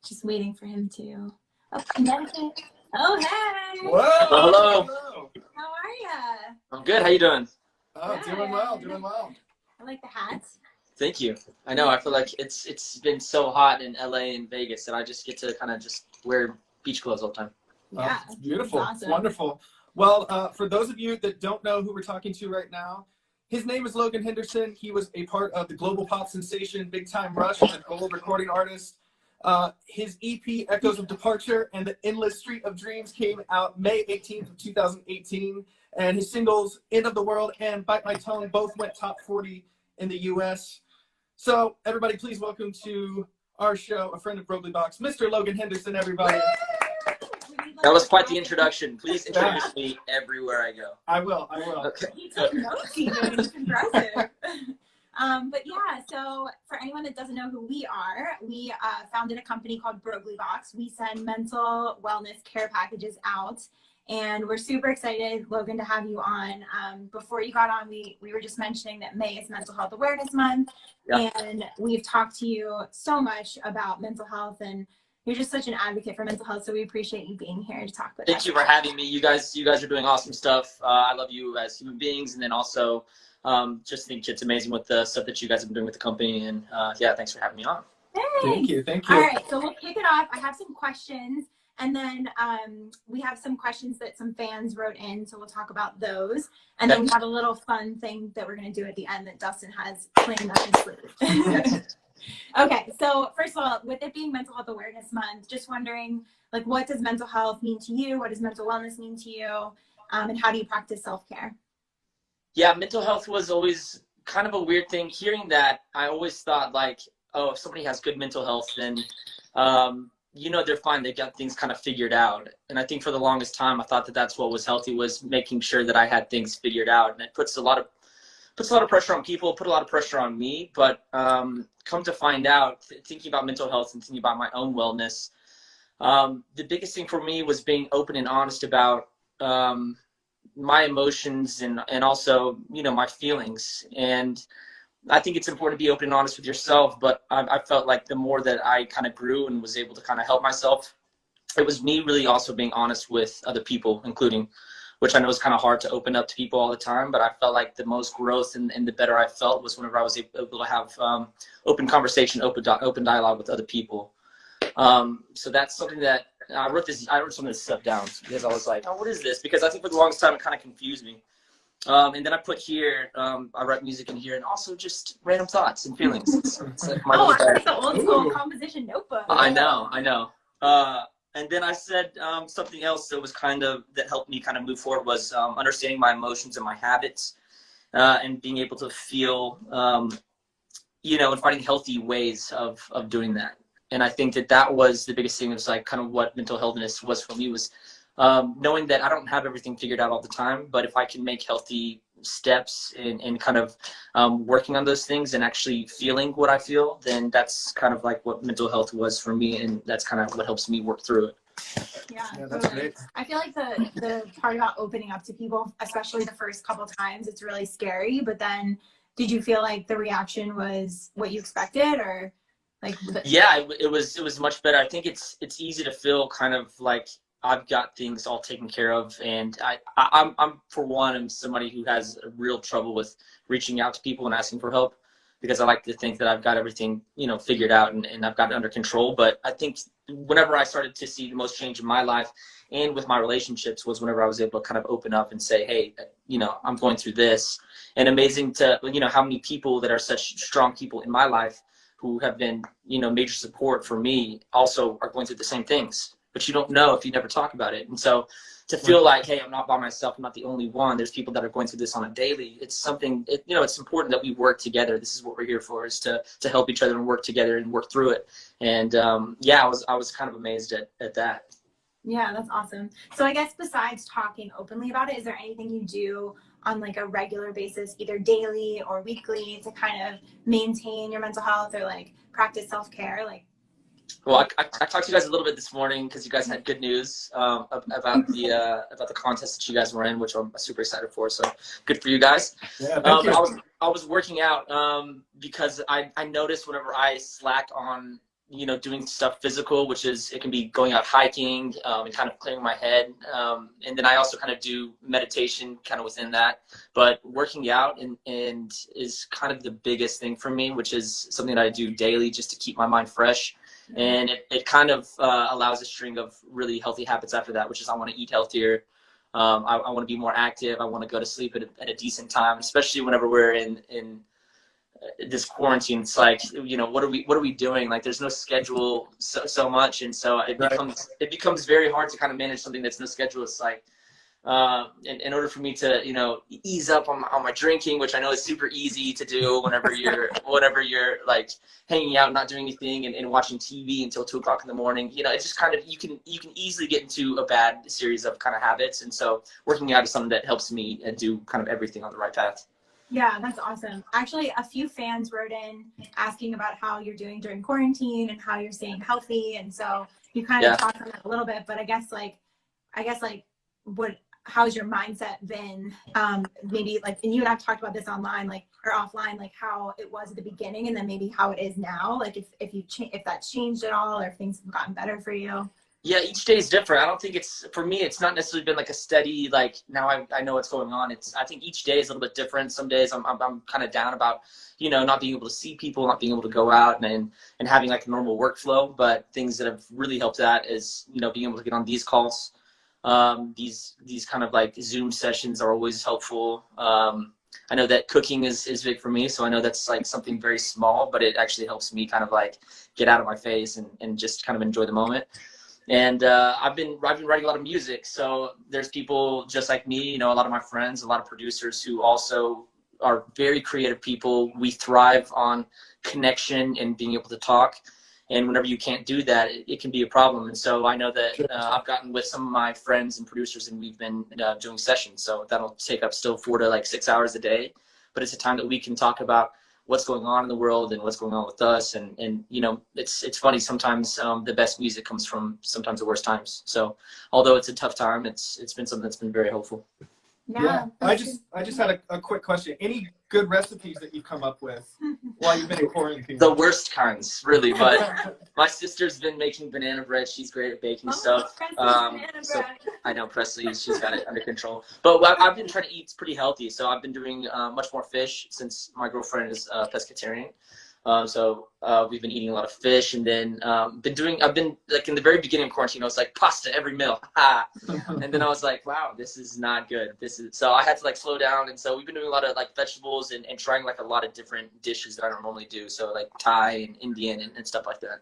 Just waiting for him to. Oh, Connecticut. Oh, hey. Whoa. Hello. How are ya? I'm good. How you doing? Oh, doing well, doing well. I like the hats. Thank you. I know. I feel like it's been so hot in LA and Vegas that I just get to kind of just wear beach clothes all the time. Yeah. It's beautiful. Awesome. It's wonderful. Well, for those of you that don't know who we're talking to right now, his name is Logan Henderson. He was a part of the global pop sensation Big Time Rush, an old recording artist. His EP, Echoes of Departure, and The Endless Street of Dreams came out May 18th of 2018. And his singles, End of the World and Bite My Tongue, both went top 40 in the US. So, everybody, please welcome to our show, a friend of Broglie Box, Mr. Logan Henderson, everybody. That was quite the introduction. Please introduce me everywhere I go. I will. Okay. You took notes even. It's impressive. But yeah, so for anyone that doesn't know who we are, we founded a company called Broglie Box. We send mental wellness care packages out, and we're super excited, Logan, to have you on. Before you got on, we were just mentioning that May is Mental Health Awareness Month, and we've talked to you so much about mental health, and you're just such an advocate for mental health, so we appreciate you being here to talk with us. Thank you for having me. You guys are doing awesome stuff. I love you as human beings, and then also just think it's amazing with the stuff that you guys have been doing with the company. And yeah, thanks for having me on. Thank you. Thank you. All right, so we'll kick it off. I have some questions, and then we have some questions that some fans wrote in, so we'll talk about those. And then we have a little fun thing that we're going to do at the end that Dustin has planned up his sleeve. Okay, so first of all, with it being Mental Health Awareness Month, just wondering, like, what does mental health mean to you? What does mental wellness mean to you? And how do you practice self-care? Yeah, mental health was always kind of a weird thing. Hearing that, I always thought, like, oh, if somebody has good mental health, then, you know, they're fine. They've got things kind of figured out. And I think for the longest time, I thought that that's what was healthy, was making sure that I had things figured out. And it puts a lot of pressure on people, put a lot of pressure on me. But come to find out, thinking about mental health and thinking about my own wellness, the biggest thing for me was being open and honest about my emotions and also, you know, my feelings. And I think it's important to be open and honest with yourself, but I felt like the more that I kind of grew and was able to kind of help myself, it was me really also being honest with other people, including, which I know is kind of hard to open up to people all the time, but I felt like the most growth and the better I felt was whenever I was able to have open conversation, open dialogue with other people. So that's something that I wrote some of this stuff down because I was like, oh, what is this? Because I think for the longest time it kind of confused me. And then I put here, I write music in here, and also just random thoughts and feelings. It's like my I like the old school composition notebook. I know. And then I said something else that was that helped me kind of move forward was understanding my emotions and my habits, and being able to feel, you know, and finding healthy ways of doing that. And I think that was the biggest thing. It was like kind of what mental healthness was for me, was knowing that I don't have everything figured out all the time, but if I can make healthy steps in kind of working on those things and actually feeling what I feel, then that's kind of like what mental health was for me, and that's kind of what helps me work through it. Yeah, that's great. I feel like the part about opening up to people, especially the first couple times, it's really scary, but then did you feel like the reaction was what you expected, or like? Yeah, it was much better. I think it's easy to feel kind of like I've got things all taken care of, and I'm for one, I'm somebody who has real trouble with reaching out to people and asking for help, because I like to think that I've got everything, you know, figured out and I've got it under control. But I think whenever I started to see the most change in my life and with my relationships was whenever I was able to kind of open up and say, hey, you know, I'm going through this. And amazing to, you know, how many people that are such strong people in my life who have been, you know, major support for me also are going through the same things. But you don't know if you never talk about it. And so to feel like, hey, I'm not by myself, I'm not the only one, there's people that are going through this on a daily, it's something, you know, it's important that we work together. This is what we're here for, is to help each other and work together and work through it. And yeah, I was kind of amazed at that. Yeah, that's awesome. So I guess besides talking openly about it, is there anything you do on like a regular basis, either daily or weekly, to kind of maintain your mental health or like practice self-care? Like, well, I talked to you guys a little bit this morning because you guys had good news about the contest that you guys were in, which I'm super excited for. So good for you guys. Yeah, thank you. I was working out because I noticed whenever I slack on you know, doing stuff physical, which is, it can be going out hiking and kind of clearing my head. And then I also kind of do meditation kind of within that. But working out and is kind of the biggest thing for me, which is something that I do daily just to keep my mind fresh. And it kind of allows a string of really healthy habits after that, which is I want to eat healthier. I want to be more active. I want to go to sleep at a decent time, especially whenever we're in this quarantine. It's like, you know, what are we doing? Like, there's no schedule so much, and so it becomes very hard to kind of manage something that's no schedule. It's like, in order for me to, you know, ease up on my drinking, which I know is super easy to do whenever you're like hanging out, not doing anything, and watching TV until 2 o'clock in the morning. You know, it's just kind of, you can easily get into a bad series of kind of habits, and so working out is something that helps me do kind of everything on the right path. Yeah, that's awesome. Actually, a few fans wrote in asking about how you're doing during quarantine and how you're staying healthy, and so you kind of talked on that a little bit. But I guess how's your mindset been? Maybe like, and you and I've talked about this online, like, or offline, like how it was at the beginning, and then maybe how it is now. Like if that's changed at all, or if things have gotten better for you. Yeah, each day is different. I don't think for me, it's not necessarily been like a steady, like, now I know what's going on. I think each day is a little bit different. Some days I'm kind of down about, you know, not being able to see people, not being able to go out and having like a normal workflow. But things that have really helped that is, you know, being able to get on these calls. These kind of like Zoom sessions are always helpful. I know that cooking is big for me, so I know that's like something very small, but it actually helps me kind of like get out of my face and just kind of enjoy the moment. And I've been writing a lot of music, so there's people just like me, you know, a lot of my friends, a lot of producers who also are very creative people. We thrive on connection and being able to talk. And whenever you can't do that, it can be a problem. And so I know that I've gotten with some of my friends and producers, and we've been doing sessions. So that'll take up still 4 to 6 hours a day. But it's a time that we can talk about what's going on in the world and what's going on with us. And you know, it's funny, sometimes the best music comes from sometimes the worst times. So although it's a tough time, it's been something that's been very helpful. Yeah. I just had a quick question. Any good recipes that you've come up with while you've been in quarantine? The worst kinds, really. But my sister's been making banana bread. She's great at baking stuff. So I know Presley, she's got it under control. But I've been trying to eat pretty healthy. So I've been doing much more fish since my girlfriend is pescatarian. So we've been eating a lot of fish, and then I've been like, in the very beginning of quarantine, I was like, pasta every meal. And then I was like, wow, this is not good. So I had to like slow down. And so we've been doing a lot of like vegetables and trying like a lot of different dishes that I don't normally do. So like Thai and Indian and stuff like that.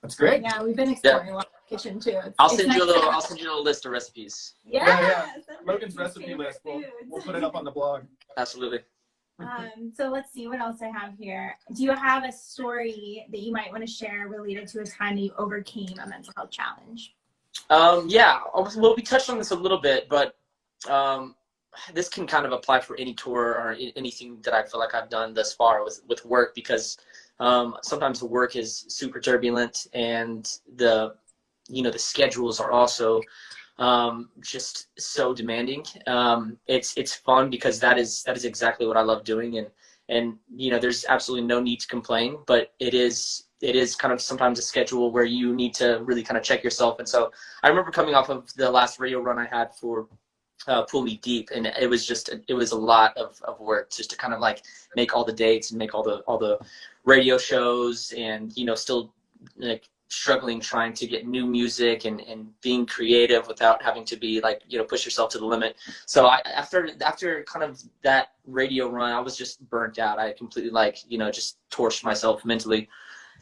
That's great. Yeah, we've been exploring a lot of the kitchen too. I'll send you a little list of recipes. Yeah. Logan's recipe list. We'll put it up on the blog. Absolutely. So let's see what else I have here. Do you have a story that you might want to share related to a time that you overcame a mental health challenge? Yeah, well, we touched on this a little bit, but this can kind of apply for any tour or anything that I feel like I've done thus far with work, because sometimes the work is super turbulent, and the schedules are also just so demanding. It's fun because that is exactly what I love doing, and you know, there's absolutely no need to complain, but it is kind of sometimes a schedule where you need to really kind of check yourself. And so I remember coming off of the last radio run I had for Pull Me Deep, and it was a lot of work just to kind of like make all the dates and make all the radio shows, and you know, still like struggling trying to get new music and being creative without having to be like, you know, push yourself to the limit. So after kind of that radio run, I was just burnt out. I completely like, you know, just torched myself mentally.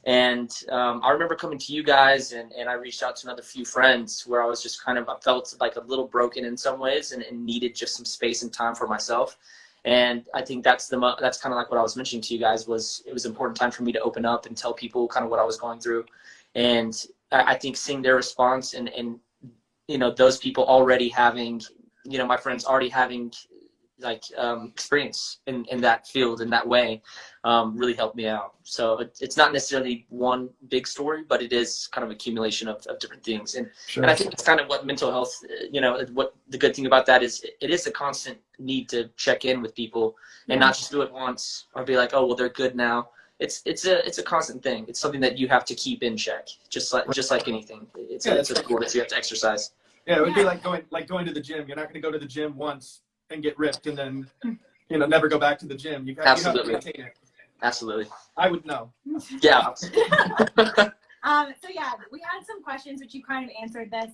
And I remember coming to you guys, and I reached out to another few friends where I was just kind of, I felt like a little broken in some ways, and needed just some space and time for myself. And I think that's kind of like what I was mentioning to you guys, was it was an important time for me to open up and tell people kind of what I was going through. And I think seeing their response and you know, those people already having, you know, my friends already having like experience in that field in that way really helped me out. So it's not necessarily one big story, but it is kind of accumulation of different things. And Sure. And I think it's kind of what mental health, you know, what the good thing about that is, it is a constant need to check in with people and not just do it once or be like, oh, well, they're good now. it's a constant thing. It's something that you have to keep in check, just like anything. It's a sport that you have to exercise. Yeah, it would be like going to the gym. You're not going to go to the gym once and get ripped and then never go back to the gym. You have to maintain it. Absolutely. I would know. Yeah. So yeah, we had some questions which you kind of answered this,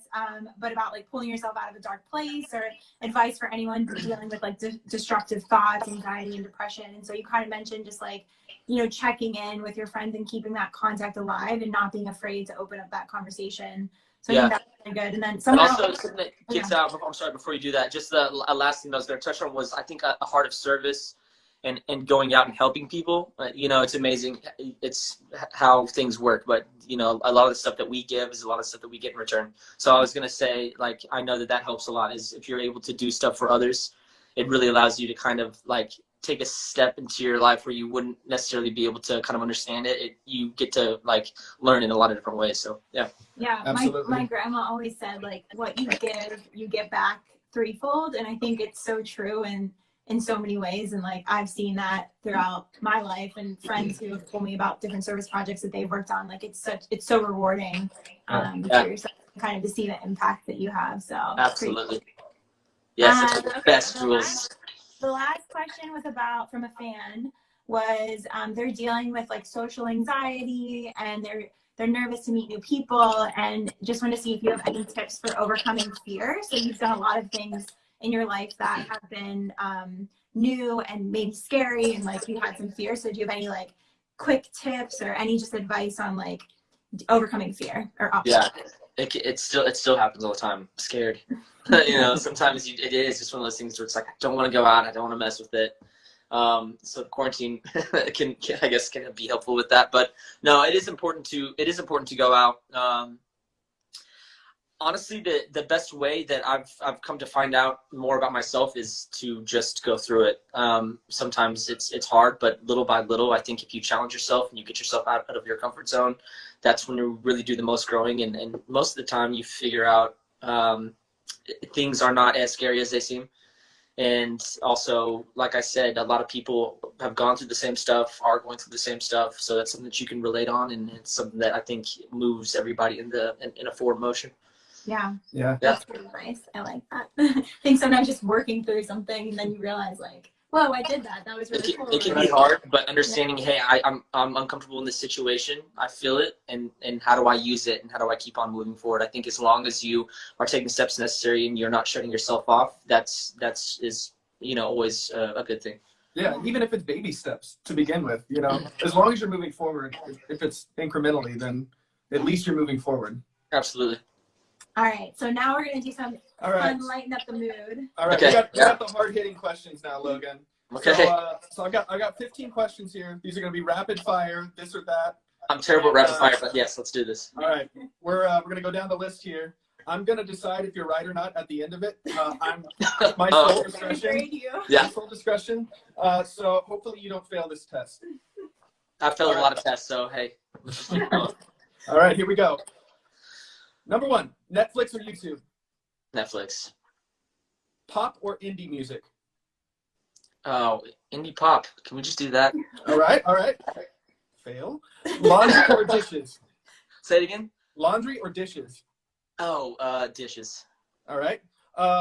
but about like pulling yourself out of a dark place or advice for anyone dealing with like destructive thoughts, anxiety, and depression. And so you kind of mentioned just like, checking in with your friends and keeping that contact alive and not being afraid to open up that conversation. So I think that's really good. And then something that gets out. I'm sorry, before you do that, just the last thing I was going to touch on was I think a heart of service. And going out and helping people, it's amazing. It's how things work. But, a lot of the stuff that we give is a lot of stuff that we get in return. So I was going to say, like, I know that helps a lot is if you're able to do stuff for others, it really allows you to kind of like take a step into your life where you wouldn't necessarily be able to kind of understand it. You get to like learn in a lot of different ways. So, yeah. Yeah. Absolutely. My grandma always said, like, what you give, you get back threefold. And I think it's so true. And in so many ways, and like I've seen that throughout my life, and friends who have told me about different service projects that they've worked on. Like it's so rewarding for yourself, kind of to see the impact that you have. So absolutely, yes, it's the best rules. The last question was from a fan was they're dealing with like social anxiety and they're nervous to meet new people, and just want to see if you have any tips for overcoming fear. So you've done a lot of things in your life that have been new and maybe scary, and like you had some fear. So do you have any like quick tips or any just advice on like overcoming fear or obstacles? Yeah, it still happens all the time. I'm scared. Sometimes it is just one of those things where it's like I don't want to go out, I don't want to mess with it. So quarantine can be helpful with that. But no, it is important to go out. Honestly, the best way that I've come to find out more about myself is to just go through it. Sometimes it's hard, but little by little, I think if you challenge yourself and you get yourself out of your comfort zone, that's when you really do the most growing. And most of the time you figure out things are not as scary as they seem. And also, like I said, a lot of people have gone through the same stuff, are going through the same stuff. So that's something that you can relate on, and it's something that I think moves everybody in a forward motion. Yeah. That's really nice. I like that. I think sometimes just working through something and then you realize like, whoa, I did that. That was really cool. It can be hard, but understanding, hey, I'm uncomfortable in this situation. I feel it, and how do I use it, and how do I keep on moving forward? I think as long as you are taking steps necessary and you're not shutting yourself off, that's always a good thing. Yeah, even if it's baby steps to begin with, as long as you're moving forward, if it's incrementally, then at least you're moving forward. Absolutely. All right, so now we're going to do some fun, lighten up the mood. All right, we got the hard-hitting questions now, Logan. Okay. So I got 15 questions here. These are going to be rapid fire, this or that. I'm terrible at rapid fire, but yes, let's do this. All right, we're going to go down the list here. I'm going to decide if you're right or not at the end of it. My sole discretion. Yeah. My sole discretion. So hopefully you don't fail this test. I've failed a lot of tests, so hey. All right, here we go. Number 1, Netflix or YouTube? Netflix. Pop or indie music? Oh, indie pop. Can we just do that? All right. Fail. Laundry or dishes? Say it again. Laundry or dishes? Oh, dishes. All right.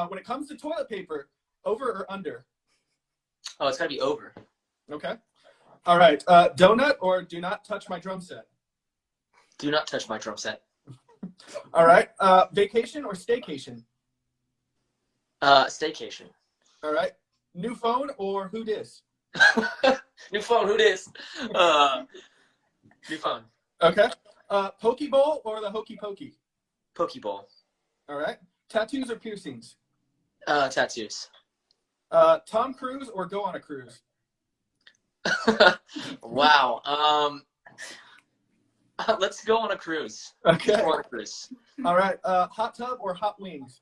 When it comes to toilet paper, over or under? Oh, it's gotta be over. Okay. All right. Donut or do not touch my drum set? Do not touch my drum set. All right. Vacation or staycation? Staycation. All right. New phone or who dis? New phone, who dis? New phone. Okay. Pokeball or the hokey pokey? Pokeball. All right. Tattoos or piercings? Tattoos. Tom Cruise or go on a cruise? Wow. Let's go on a cruise. Okay. Let's go on a cruise. All right. Hot tub or hot wings?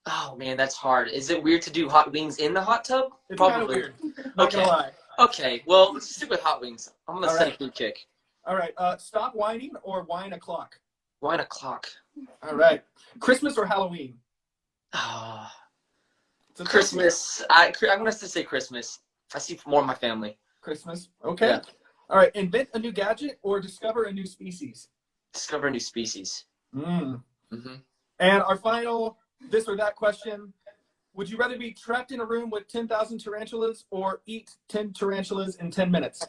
Oh man, that's hard. Is it weird to do hot wings in the hot tub? It's kind of weird. Not gonna lie. Okay. Well, let's just stick with hot wings. I'm gonna set a food kick. All right. Stop whining or whine o'clock? Whine o'clock. All right. Christmas or Halloween? Christmas. I'm gonna have to say Christmas. I see more of my family. Christmas. Okay. All right, invent a new gadget or discover a new species. Discover a new species. Mm. Mm-hmm. And our final this or that question: would you rather be trapped in a room with 10,000 tarantulas or eat 10 tarantulas in 10 minutes?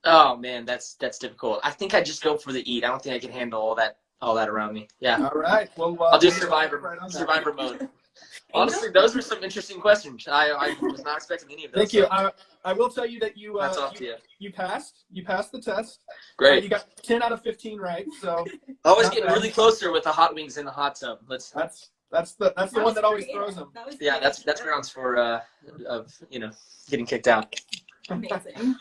Oh man, that's difficult. I think I just go for the eat. I don't think I can handle all that around me. Yeah. All right. Well, I'll do we'll survivor right on that. survivor mode. Honestly, those were some interesting questions. I was not expecting any of those. Thank you. I will tell you that you Hats off to you. you passed. You passed the test. Great. You got 10 out of 15 right. So Always not getting bad. really closer with the hot wings in the hot tub. That's the one that always throws them. Yeah, that's grounds for of getting kicked out. Amazing.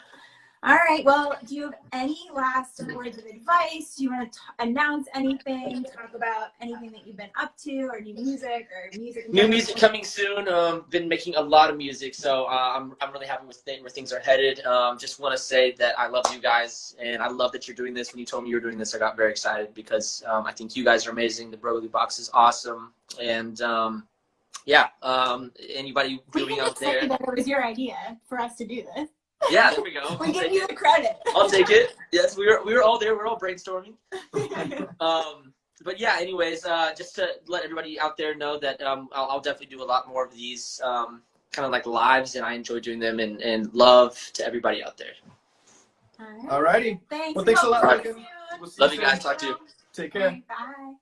All right. Well, do you have any last words of advice? Do you want to announce anything? Talk about anything that you've been up to, or new music, or music? New music coming soon. Been making a lot of music, so I'm really happy with where things are headed. Just want to say that I love you guys, and I love that you're doing this. When you told me you were doing this, I got very excited because I think you guys are amazing. The Broglie Box is awesome, and yeah. Anybody viewing out there? That it was your idea for us to do this. Yeah, there we go. We give you the credit. I'll take it. Yes, we were all there. We're all brainstorming. But yeah, anyways, just to let everybody out there know that I'll definitely do a lot more of these kind of like lives, and I enjoy doing them. And love to everybody out there. All righty. Thanks. Well, thanks a lot, Logan. We'll see Love you soon. guys. Talk to you. Take care. Bye.